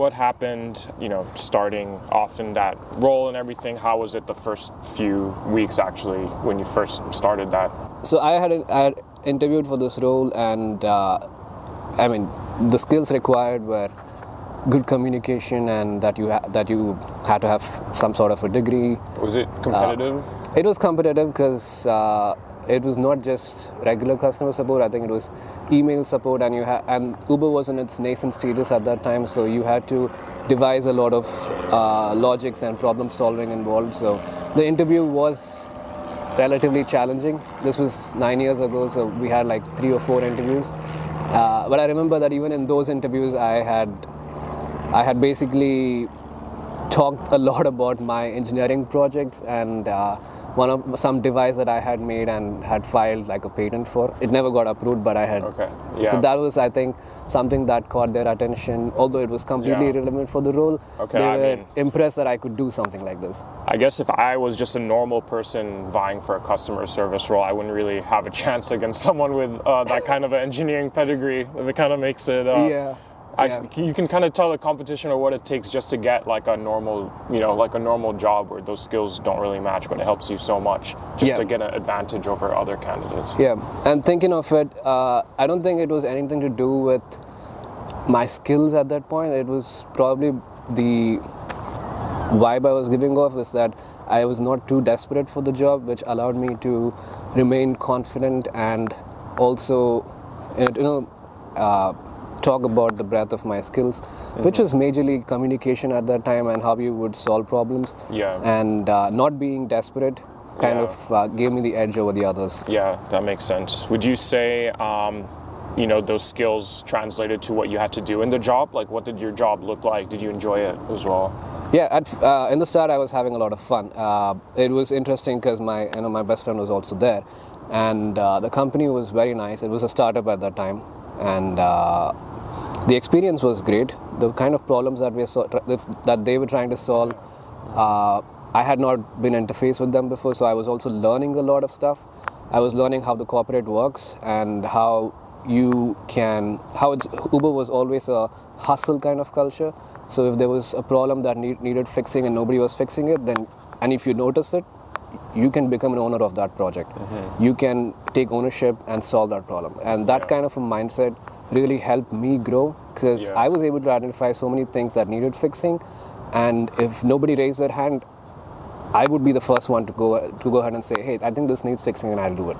What happened, starting off in that role and everything? How was it the first few weeks actually when you first started that? So I had interviewed for this role, and the skills required were good communication, and that you had to have some sort of a degree. Was it competitive? It was competitive because it was not just regular customer support. I think it was email support, and Uber was in its nascent stages at that time, so you had to devise a lot of logics and problem solving involved. So the interview was relatively challenging. This was 9 years ago, so we had like 3 or 4 interviews. But I remember that even in those interviews, I had basically talked a lot about my engineering projects and some device that I had made and had filed like a patent for. It never got approved, but I had. Okay. Yeah. So that was, I think, something that caught their attention. Although it was completely irrelevant for the role, they were impressed that I could do something like this. I guess if I was just a normal person vying for a customer service role, I wouldn't really have a chance against someone with that kind of an engineering pedigree. It kind of makes it. You can kind of tell the competition or what it takes just to get like a normal job where those skills don't really match, but it helps you so much just to get an advantage over other candidates. Yeah, and thinking of it, I don't think it was anything to do with my skills at that point. It was probably the vibe I was giving off is that I was not too desperate for the job, which allowed me to remain confident and also, talk about the breadth of my skills, which was majorly communication at that time and how you would solve problems. Yeah. And not being desperate kind of gave me the edge over the others. Yeah, that makes sense. Would you say, those skills translated to what you had to do in the job? Like, what did your job look like? Did you enjoy it as well? Yeah, in the start I was having a lot of fun. It was interesting because my best friend was also there, and the company was very nice. It was a startup at that time, and the experience was great. The kind of problems that they were trying to solve, I had not been interfaced with them before, so I was also learning a lot of stuff. I was learning how the corporate works and how Uber was always a hustle kind of culture. So if there was a problem that needed fixing and nobody was fixing it, and if you noticed it, you can become an owner of that project. Mm-hmm. You can take ownership and solve that problem. And that kind of a mindset really helped me grow because I was able to identify so many things that needed fixing. And if nobody raised their hand, I would be the first one to go ahead and say, hey, I think this needs fixing and I'll do it.